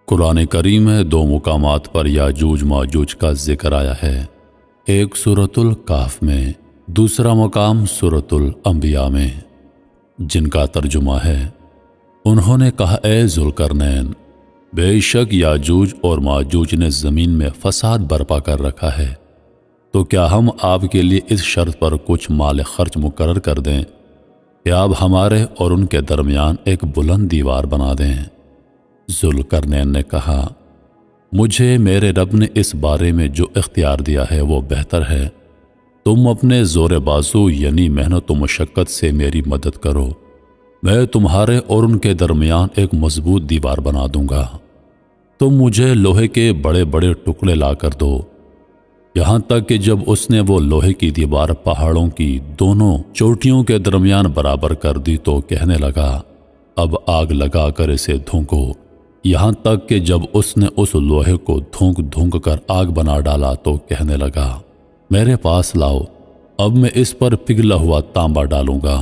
قرآن کریم میں دو مقامات پر یاجوج ماجوج کا ذکر آیا ہے، ایک سورۃ الکہف میں، دوسرا مقام سورۃ الانبیاء میں، جن کا ترجمہ ہے: انہوں نے کہا، اے ذوالقرنین، بے شک یاجوج اور ماجوج نے زمین میں فساد برپا کر رکھا ہے، تو کیا ہم آپ کے لیے اس شرط پر کچھ مال خرچ مقرر کر دیں کہ آپ ہمارے اور ان کے درمیان ایک بلند دیوار بنا دیں؟ ذوالقرنین نے کہا، مجھے میرے رب نے اس بارے میں جو اختیار دیا ہے وہ بہتر ہے، تم اپنے زور بازو یعنی محنت و مشقت سے میری مدد کرو، میں تمہارے اور ان کے درمیان ایک مضبوط دیوار بنا دوں گا۔ تم مجھے لوہے کے بڑے بڑے ٹکڑے لا کر دو، یہاں تک کہ جب اس نے وہ لوہے کی دیوار پہاڑوں کی دونوں چوٹیوں کے درمیان برابر کر دی تو کہنے لگا، اب آگ لگا کر اسے دھونکو، یہاں تک کہ جب اس نے اس لوہے کو دھونک دھونک کر آگ بنا ڈالا تو کہنے لگا، میرے پاس لاؤ، اب میں اس پر پگھلا ہوا تانبا ڈالوں گا۔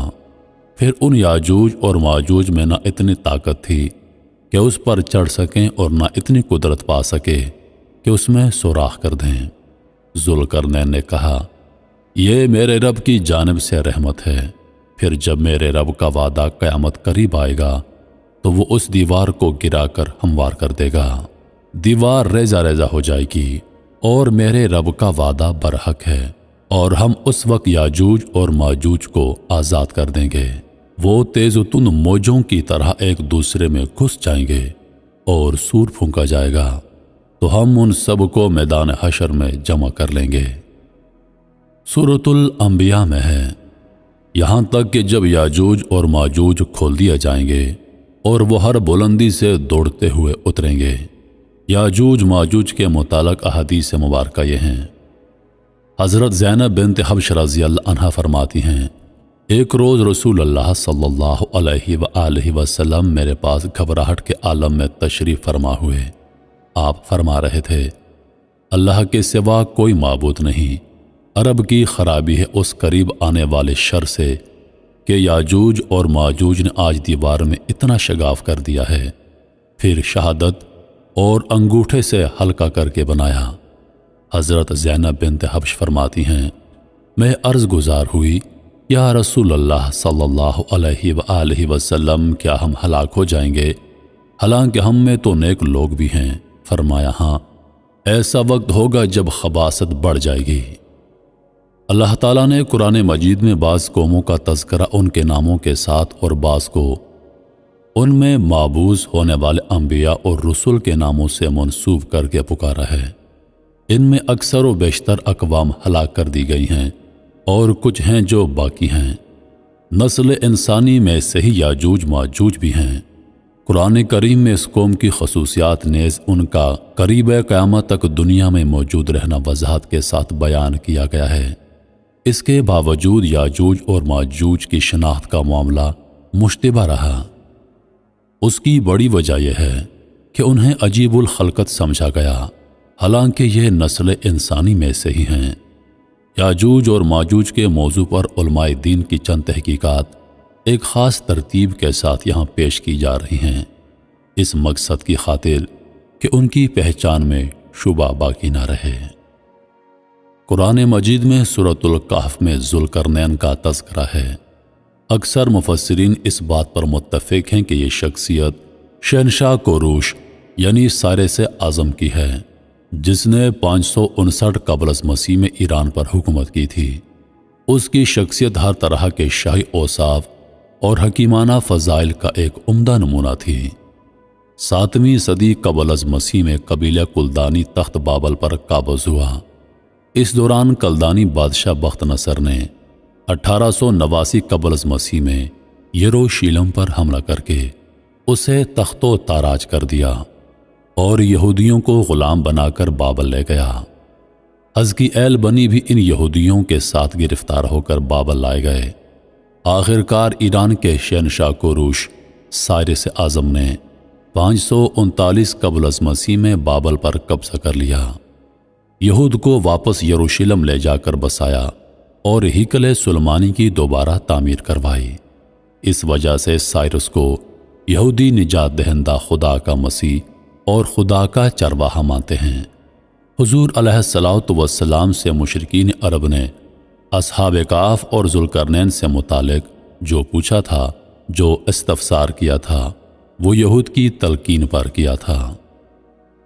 پھر ان یاجوج اور ماجوج میں نہ اتنی طاقت تھی کہ اس پر چڑھ سکیں اور نہ اتنی قدرت پا سکے کہ اس میں سوراخ کر دیں۔ ذوالقرنین نے کہا، یہ میرے رب کی جانب سے رحمت ہے، پھر جب میرے رب کا وعدہ قیامت قریب آئے گا تو وہ اس دیوار کو گرا کر ہموار کر دے گا، دیوار ریزہ ریزہ ہو جائے گی، اور میرے رب کا وعدہ برحق ہے، اور ہم اس وقت یاجوج اور ماجوج کو آزاد کر دیں گے، وہ تیز و تند موجوں کی طرح ایک دوسرے میں گھس جائیں گے، اور سور پھونکا جائے گا تو ہم ان سب کو میدان حشر میں جمع کر لیں گے۔ سورۃ الانبیاء میں ہے، یہاں تک کہ جب یاجوج اور ماجوج کھول دیا جائیں گے اور وہ ہر بلندی سے دوڑتے ہوئے اتریں گے۔ یاجوج ماجوج کے متعلق احادیث مبارکہ یہ ہیں۔ حضرت زینب بنت حبش رضی اللہ عنہا فرماتی ہیں، ایک روز رسول اللہ صلی اللہ علیہ وآلہ وسلم میرے پاس گھبراہٹ کے عالم میں تشریف فرما ہوئے۔ آپ فرما رہے تھے، اللہ کے سوا کوئی معبود نہیں، عرب کی خرابی ہے اس قریب آنے والے شر سے کہ یاجوج اور ماجوج نے آج دیوار میں اتنا شگاف کر دیا ہے، پھر شہادت اور انگوٹھے سے ہلکا کر کے بنایا۔ حضرت زینب بنت حبش فرماتی ہیں، میں عرض گزار ہوئی، یا رسول اللہ صلی اللہ علیہ وآلہ وسلم، کیا ہم ہلاک ہو جائیں گے؟ حالانکہ ہم میں تو نیک لوگ بھی ہیں۔ فرمایا، ہاں، ایسا وقت ہوگا جب خباثت بڑھ جائے گی۔ اللہ تعالیٰ نے قرآن مجید میں بعض قوموں کا تذکرہ ان کے ناموں کے ساتھ اور بعض کو ان میں معبوس ہونے والے انبیاء اور رسول کے ناموں سے منسوب کر کے پکارا ہے۔ ان میں اکثر و بیشتر اقوام ہلاک کر دی گئی ہیں اور کچھ ہیں جو باقی ہیں۔ نسل انسانی میں سے ہی یاجوج ماجوج بھی ہیں۔ قرآن کریم میں اس قوم کی خصوصیات نیز ان کا قریب قیامت تک دنیا میں موجود رہنا وضاحت کے ساتھ بیان کیا گیا ہے۔ اس کے باوجود یاجوج اور ماجوج کی شناخت کا معاملہ مشتبہ رہا۔ اس کی بڑی وجہ یہ ہے کہ انہیں عجیب الخلقت سمجھا گیا، حالانکہ یہ نسل انسانی میں سے ہی ہیں۔ یاجوج اور ماجوج کے موضوع پر علماء دین کی چند تحقیقات ایک خاص ترتیب کے ساتھ یہاں پیش کی جا رہی ہیں، اس مقصد کی خاطر کہ ان کی پہچان میں شبہ باقی نہ رہے۔ قرآن مجید میں سورۃ الکہف میں ذوالقرنین کا تذکرہ ہے۔ اکثر مفسرین اس بات پر متفق ہیں کہ یہ شخصیت شہنشاہ کوروش یعنی سائرس اعظم کی ہے، جس نے 559 قبل از مسیح میں ایران پر حکومت کی تھی۔ اس کی شخصیت ہر طرح کے شاہی اوصاف اور حکیمانہ فضائل کا ایک عمدہ نمونہ تھی۔ 7ویں صدی قبل از مسیح میں قبیلہ کلدانی تخت بابل پر قابض ہوا۔ اس دوران کلدانی بادشاہ بخت نصر نے 1889 قبل از مسیح میں یروشلم پر حملہ کر کے اسے تخت و تاراج کر دیا اور یہودیوں کو غلام بنا کر بابل لے گیا۔ حزقی ایل بنی بھی ان یہودیوں کے ساتھ گرفتار ہو کر بابل لائے گئے۔ آخرکار ایران کے شہنشاہ کوروش سائرس اعظم نے 539 قبل از مسیح میں بابل پر قبضہ کر لیا، یہود کو واپس یروشلم لے جا کر بسایا اور ہیکل سلیمانی کی دوبارہ تعمیر کروائی۔ اس وجہ سے سائرس کو یہودی نجات دہندہ خدا کا مسیح اور خدا کا چرواہا مانتے ہیں۔ حضور علیہ الصلوۃ والسلام سے مشرکین عرب نے اصحاب کہف اور ذوالقرنین سے متعلق جو پوچھا تھا، جو استفسار کیا تھا، وہ یہود کی تلقین پر کیا تھا۔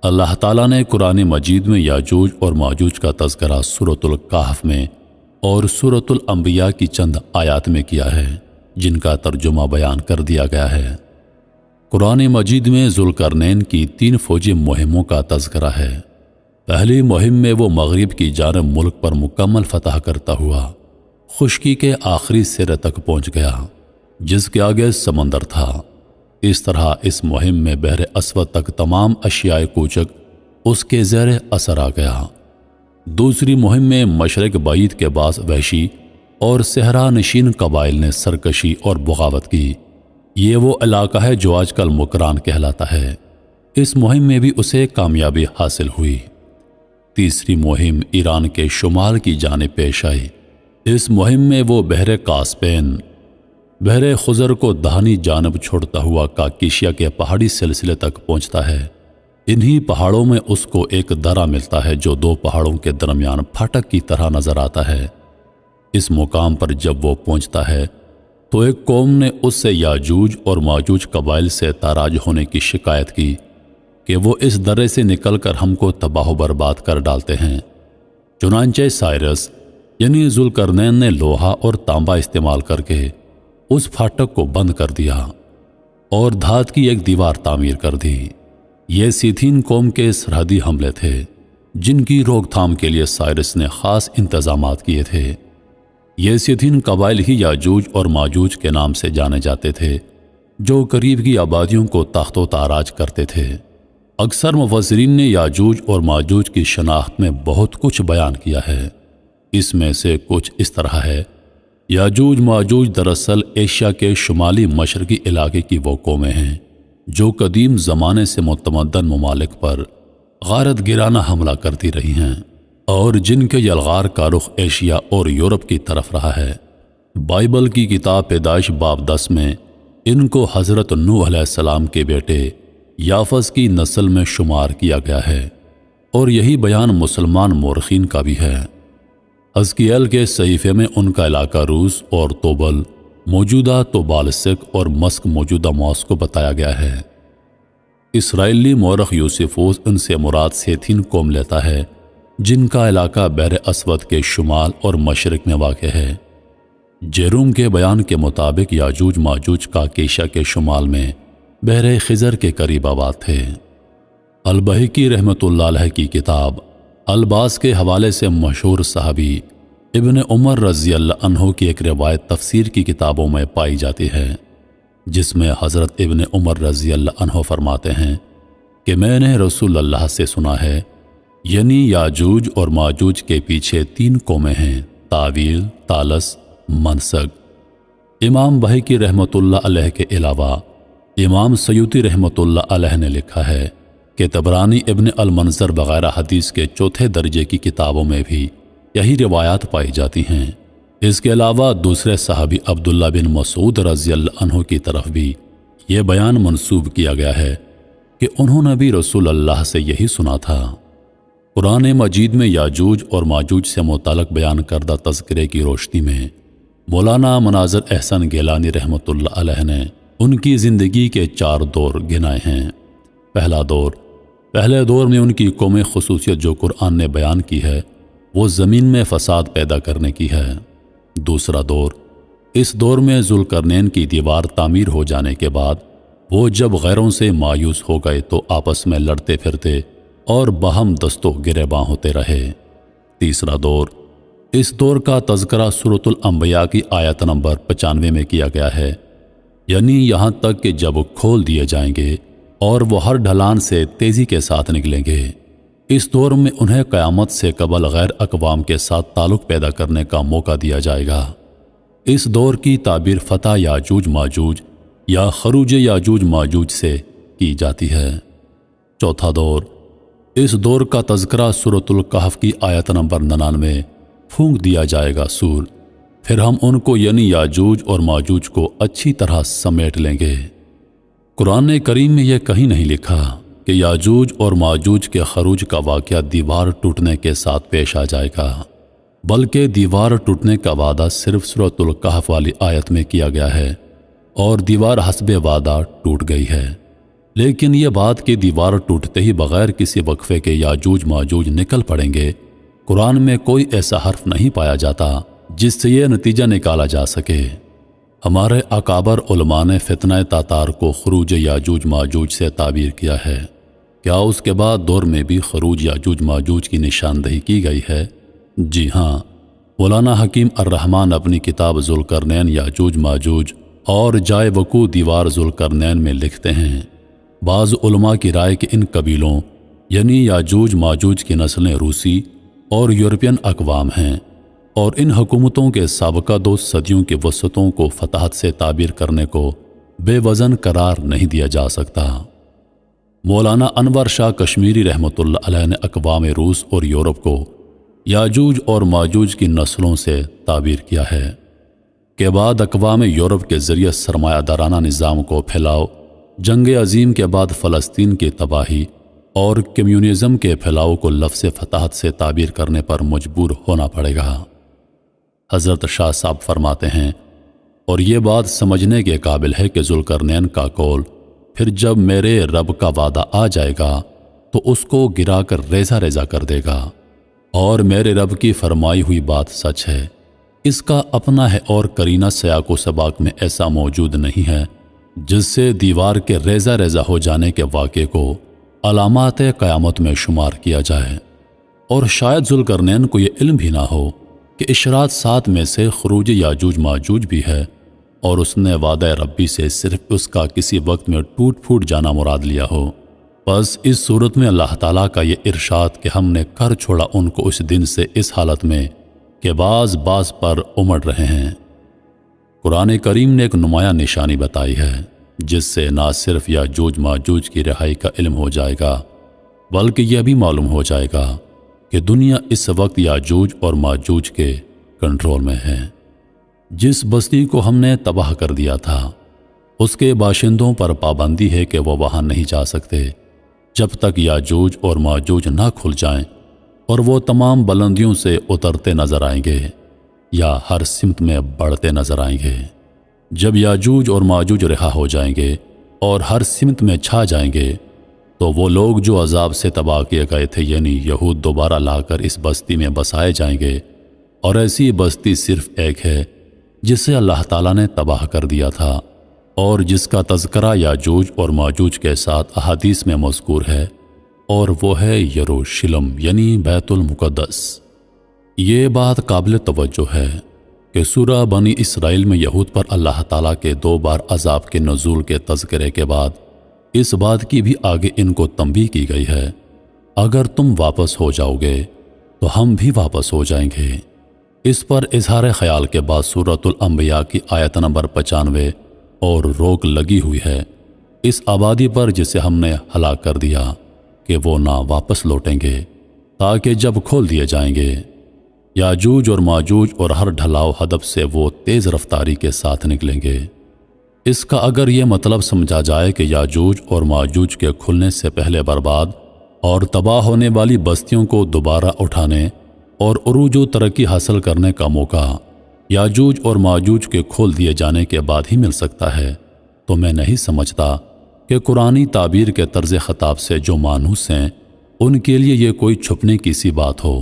اللہ تعالیٰ نے قرآن مجید میں یاجوج اور ماجوج کا تذکرہ سورۃ الکہف میں اور سورۃ الانبیاء کی چند آیات میں کیا ہے، جن کا ترجمہ بیان کر دیا گیا ہے۔ قرآن مجید میں ذوالقرنین کی 3 فوجی مہموں کا تذکرہ ہے۔ پہلی مہم میں وہ مغرب کی جانب ملک پر مکمل فتح کرتا ہوا خشکی کے آخری سرے تک پہنچ گیا، جس کے آگے سمندر تھا۔ اس طرح اس مہم میں بحر اسود تک تمام اشیاء کوچک اس کے زیر اثر آ گیا۔ دوسری مہم میں مشرق بعید کے بعض وحشی اور صحرا نشین قبائل نے سرکشی اور بغاوت کی۔ یہ وہ علاقہ ہے جو آج کل مکران کہلاتا ہے۔ اس مہم میں بھی اسے کامیابی حاصل ہوئی۔ تیسری مہم ایران کے شمال کی جانب پیش آئی۔ اس مہم میں وہ بحر کاسپین، بحر خزر کو دہنی جانب چھوڑتا ہوا کاکیشیا کے پہاڑی سلسلے تک پہنچتا ہے۔ انہی پہاڑوں میں اس کو ایک درہ ملتا ہے جو 2 پہاڑوں کے درمیان پھاٹک کی طرح نظر آتا ہے۔ اس مقام پر جب وہ پہنچتا ہے تو ایک قوم نے اس سے یاجوج اور ماجوج قبائل سے تاراج ہونے کی شکایت کی کہ وہ اس درے سے نکل کر ہم کو تباہ و برباد کر ڈالتے ہیں۔ چنانچہ سائرس یعنی ذوالقرنین نے لوہا اور تانبا استعمال کر کے اس پھاٹک کو بند کر دیا اور دھات کی ایک دیوار تعمیر کر دی۔ یہ سیتھین قوم کے سرحدی حملے تھے جن کی روک تھام کے لیے سائرس نے خاص انتظامات کیے تھے۔ یہ سیتھین قبائل ہی یاجوج اور ماجوج کے نام سے جانے جاتے تھے، جو قریب کی آبادیوں کو تخت و تاراج کرتے تھے۔ اکثر مفسرین نے یاجوج اور ماجوج کی شناخت میں بہت کچھ بیان کیا ہے۔ اس میں سے کچھ اس طرح ہے: یاجوج ماجوج دراصل ایشیا کے شمالی مشرقی علاقے کی وہ قومیں ہیں جو قدیم زمانے سے متمدن ممالک پر غارت گرانہ حملہ کرتی رہی ہیں اور جن کے یلغار کا رخ ایشیا اور یورپ کی طرف رہا ہے۔ بائبل کی کتاب پیدائش باب 10 میں ان کو حضرت نوح علیہ السلام کے بیٹے یافس کی نسل میں شمار کیا گیا ہے، اور یہی بیان مسلمان مورخین کا بھی ہے۔ حزقییل کے صحیفے میں ان کا علاقہ روس اور توبل موجودہ توبالسک اور مسک موجودہ موس کو بتایا گیا ہے۔ اسرائیلی مورخ یوسفوس ان سے مراد سیتھین قوم لیتا ہے جن کا علاقہ بحر اسود کے شمال اور مشرق میں واقع ہے۔ جیروم کے بیان کے مطابق یاجوج ماجوج کا کیشا کے شمال میں بحر خزر کے قریب آباد تھے۔ البہقی رحمۃ اللہ علیہ کی کتاب الباس کے حوالے سے مشہور صحابی ابن عمر رضی اللہ عنہ کی ایک روایت تفسیر کی کتابوں میں پائی جاتی ہے، جس میں حضرت ابن عمر رضی اللہ عنہ فرماتے ہیں کہ میں نے رسول اللہ سے سنا ہے، یعنی یاجوج اور ماجوج کے پیچھے 3 قومیں ہیں: تاویل، تالس، منسک۔ امام بہقی رحمۃ اللہ علیہ کے علاوہ امام سیوطی رحمۃ اللہ علیہ نے لکھا ہے کہ طبرانی ابن المنذر وغیرہ حدیث کے 4 درجے کی کتابوں میں بھی یہی روایات پائی جاتی ہیں۔ اس کے علاوہ دوسرے صحابی عبداللہ بن مسعود رضی اللہ عنہ کی طرف بھی یہ بیان منسوب کیا گیا ہے کہ انہوں نے بھی رسول اللہ سے یہی سنا تھا۔ قرآن مجید میں یاجوج اور ماجوج سے متعلق بیان کردہ تذکرے کی روشنی میں مولانا مناظر احسن گیلانی رحمۃ اللہ علیہ نے ان کی زندگی کے 4 دور گنائے ہیں۔ پہلے دور میں ان کی قومی خصوصیت جو قرآن نے بیان کی ہے وہ زمین میں فساد پیدا کرنے کی ہے۔ دوسرا دور، اس دور میں ذوالقرنین کی دیوار تعمیر ہو جانے کے بعد وہ جب غیروں سے مایوس ہو گئے تو آپس میں لڑتے پھرتے اور باہم دست و گریباں ہوتے رہے۔ تیسرا دور، اس دور کا تذکرہ سورۃ الانبیاء کی آیت نمبر 95 میں کیا گیا ہے، یعنی یہاں تک کہ جب کھول دیے جائیں گے اور وہ ہر ڈھلان سے تیزی کے ساتھ نکلیں گے۔ اس دور میں انہیں قیامت سے قبل غیر اقوام کے ساتھ تعلق پیدا کرنے کا موقع دیا جائے گا۔ اس دور کی تعبیر فتح یاجوج ماجوج یا خروج یاجوج ماجوج سے کی جاتی ہے۔ چوتھا دور، اس دور کا تذکرہ سورۃ الکہف کی آیت نمبر 99 پھونک دیا جائے گا سور، پھر ہم ان کو یعنی یاجوج اور ماجوج کو اچھی طرح سمیٹ لیں گے۔ قرآن کریم میں یہ کہیں نہیں لکھا کہ یاجوج اور ماجوج کے خروج کا واقعہ دیوار ٹوٹنے کے ساتھ پیش آ جائے گا، بلکہ دیوار ٹوٹنے کا وعدہ صرف سورۃ الکہف والی آیت میں کیا گیا ہے اور دیوار حسب وعدہ ٹوٹ گئی ہے۔ لیکن یہ بات کہ دیوار ٹوٹتے ہی بغیر کسی وقفے کے یاجوج ماجوج نکل پڑیں گے، قرآن میں کوئی ایسا حرف نہیں پایا جاتا جس سے یہ نتیجہ نکالا جا سکے۔ ہمارے اکابر علماء نے فتنہ تاتار کو خروج یاجوج ماجوج سے تعبیر کیا ہے۔ کیا اس کے بعد دور میں بھی خروج یاجوج ماجوج کی نشاندہی کی گئی ہے؟ جی ہاں، مولانا حکیم الرحمن اپنی کتاب ذوالقرنین یاجوج ماجوج اور جائے وقوع دیوار ذوالقرنین میں لکھتے ہیں، بعض علماء کی رائے کہ ان قبیلوں یعنی یاجوج ماجوج کی نسلیں روسی اور یورپین اقوام ہیں، اور ان حکومتوں کے سابقہ 2 صدیوں کی وسعتوں کو فتحت سے تعبیر کرنے کو بے وزن قرار نہیں دیا جا سکتا۔ مولانا انور شاہ کشمیری رحمۃ اللہ علیہ نے اقوام روس اور یورپ کو یاجوج اور ماجوج کی نسلوں سے تعبیر کیا ہے کہ بعد اقوام یورپ کے ذریعے سرمایہ دارانہ نظام کو پھیلاؤ، جنگ عظیم کے بعد فلسطین کی تباہی اور کمیونزم کے پھیلاؤ کو لفظ فتحت سے تعبیر کرنے پر مجبور ہونا پڑے گا۔ حضرت شاہ صاحب فرماتے ہیں، اور یہ بات سمجھنے کے قابل ہے کہ ذوالقرنین کا قول پھر جب میرے رب کا وعدہ آ جائے گا تو اس کو گرا کر ریزہ ریزہ کر دے گا، اور میرے رب کی فرمائی ہوئی بات سچ ہے۔ اس کا اپنا ہے اور قرینہ سیاق و سباق میں ایسا موجود نہیں ہے جس سے دیوار کے ریزہ ریزہ ہو جانے کے واقعے کو علامات قیامت میں شمار کیا جائے، اور شاید ذوالقرنین کو یہ علم بھی نہ ہو کہ اشراط 7 میں سے خروج یاجوج ماجوج بھی ہے، اور اس نے وعدہ ربی سے صرف اس کا کسی وقت میں ٹوٹ پھوٹ جانا مراد لیا ہو۔ بس اس صورت میں اللہ تعالیٰ کا یہ ارشاد کہ ہم نے کر چھوڑا ان کو اس دن سے اس حالت میں کہ باز پر امڑ رہے ہیں۔ قرآن کریم نے ایک نمایاں نشانی بتائی ہے جس سے نہ صرف یاجوج ماجوج کی رہائی کا علم ہو جائے گا، بلکہ یہ بھی معلوم ہو جائے گا کہ دنیا اس وقت یاجوج اور ماجوج کے کنٹرول میں ہے۔ جس بستی کو ہم نے تباہ کر دیا تھا اس کے باشندوں پر پابندی ہے کہ وہ وہاں نہیں جا سکتے جب تک یاجوج اور ماجوج نہ کھل جائیں، اور وہ تمام بلندیوں سے اترتے نظر آئیں گے یا ہر سمت میں بڑھتے نظر آئیں گے۔ جب یاجوج اور ماجوج رہا ہو جائیں گے اور ہر سمت میں چھا جائیں گے تو وہ لوگ جو عذاب سے تباہ کیے گئے تھے یعنی یہود دوبارہ لا کر اس بستی میں بسائے جائیں گے، اور ایسی بستی صرف ایک ہے جسے اللہ تعالیٰ نے تباہ کر دیا تھا اور جس کا تذکرہ یاجوج اور ماجوج کے ساتھ احادیث میں مذکور ہے، اور وہ ہے یروشلم یعنی بیت المقدس۔ یہ بات قابل توجہ ہے کہ سورہ بنی اسرائیل میں یہود پر اللہ تعالیٰ کے 2 بار عذاب کے نزول کے تذکرے کے بعد اس بات کی بھی آگے ان کو تنبیہ کی گئی ہے، اگر تم واپس ہو جاؤ گے تو ہم بھی واپس ہو جائیں گے۔ اس پر اظہار خیال کے بعد سورۃ الانبیاء کی آیت نمبر 95 اور روک لگی ہوئی ہے اس آبادی پر جسے ہم نے ہلاک کر دیا کہ وہ نہ واپس لوٹیں گے تاکہ جب کھول دیے جائیں گے یاجوج اور ماجوج اور ہر ڈھلاؤ ہدف سے وہ تیز رفتاری کے ساتھ نکلیں گے۔ اس کا اگر یہ مطلب سمجھا جائے کہ یاجوج اور ماجوج کے کھلنے سے پہلے برباد اور تباہ ہونے والی بستیوں کو دوبارہ اٹھانے اور عروج و ترقی حاصل کرنے کا موقع یاجوج اور ماجوج کے کھول دیے جانے کے بعد ہی مل سکتا ہے، تو میں نہیں سمجھتا کہ قرآنی تعبیر کے طرز خطاب سے جو مانوس ہیں ان کے لیے یہ کوئی چھپنے کی سی بات ہو۔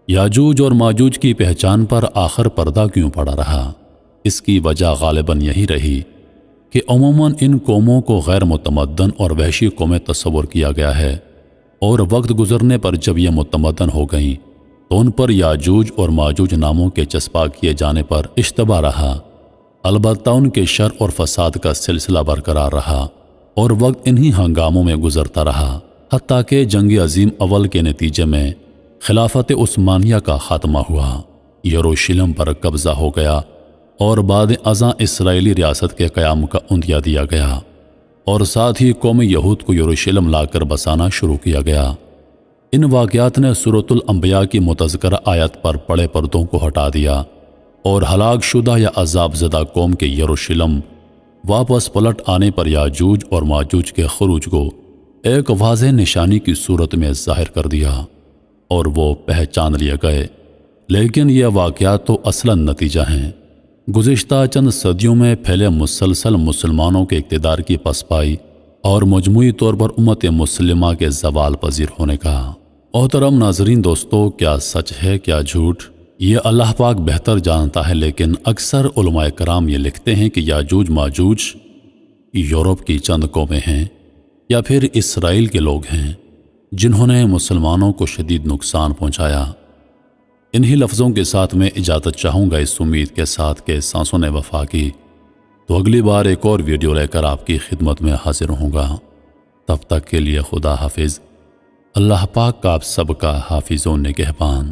یاجوج اور ماجوج کی پہچان پر آخر پردہ کیوں پڑا رہا؟ اس کی وجہ غالباً یہی رہی کہ عموماً ان قوموں کو غیر متمدن اور وحشی قومیں تصور کیا گیا ہے، اور وقت گزرنے پر جب یہ متمدن ہو گئیں تو ان پر یاجوج اور ماجوج ناموں کے چسپاں کیے جانے پر اشتباہ رہا۔ البتہ ان کے شر اور فساد کا سلسلہ برقرار رہا اور وقت انہی ہنگاموں میں گزرتا رہا، حتیٰ کہ جنگ عظیم اول کے نتیجے میں خلافت عثمانیہ کا خاتمہ ہوا، یروشلم پر قبضہ ہو گیا اور بعد ازاں اسرائیلی ریاست کے قیام کا عندیہ دیا گیا، اور ساتھ ہی قوم یہود کو یروشلم لا کر بسانا شروع کیا گیا۔ ان واقعات نے سورۃ الانبیاء کی متذکرہ آیت پر پڑے پردوں کو ہٹا دیا اور ہلاک شدہ یا عذاب زدہ قوم کے یروشلم واپس پلٹ آنے پر یاجوج اور ماجوج کے خروج کو ایک واضح نشانی کی صورت میں ظاہر کر دیا اور وہ پہچان لیے گئے، لیکن یہ واقعات تو اصلاً نتیجہ ہیں گزشتہ چند صدیوں میں پھیلے مسلسل مسلمانوں کے اقتدار کی پسپائی اور مجموعی طور پر امت مسلمہ کے زوال پذیر ہونے کا۔ محترم ناظرین دوستو، کیا سچ ہے کیا جھوٹ، یہ اللہ پاک بہتر جانتا ہے، لیکن اکثر علماء کرام یہ لکھتے ہیں کہ یاجوج ماجوج یورپ کی چند قومیں ہیں یا پھر اسرائیل کے لوگ ہیں جنہوں نے مسلمانوں کو شدید نقصان پہنچایا۔ انہی لفظوں کے ساتھ میں اجازت چاہوں گا، اس امید کے ساتھ کہ سانسوں نے وفا کی، تو اگلی بار ایک اور ویڈیو لے کر آپ کی خدمت میں حاضر ہوں گا۔ تب تک کے لیے خدا حافظ۔ اللہ پاک کا آپ سب کا حافظ و نگہبان۔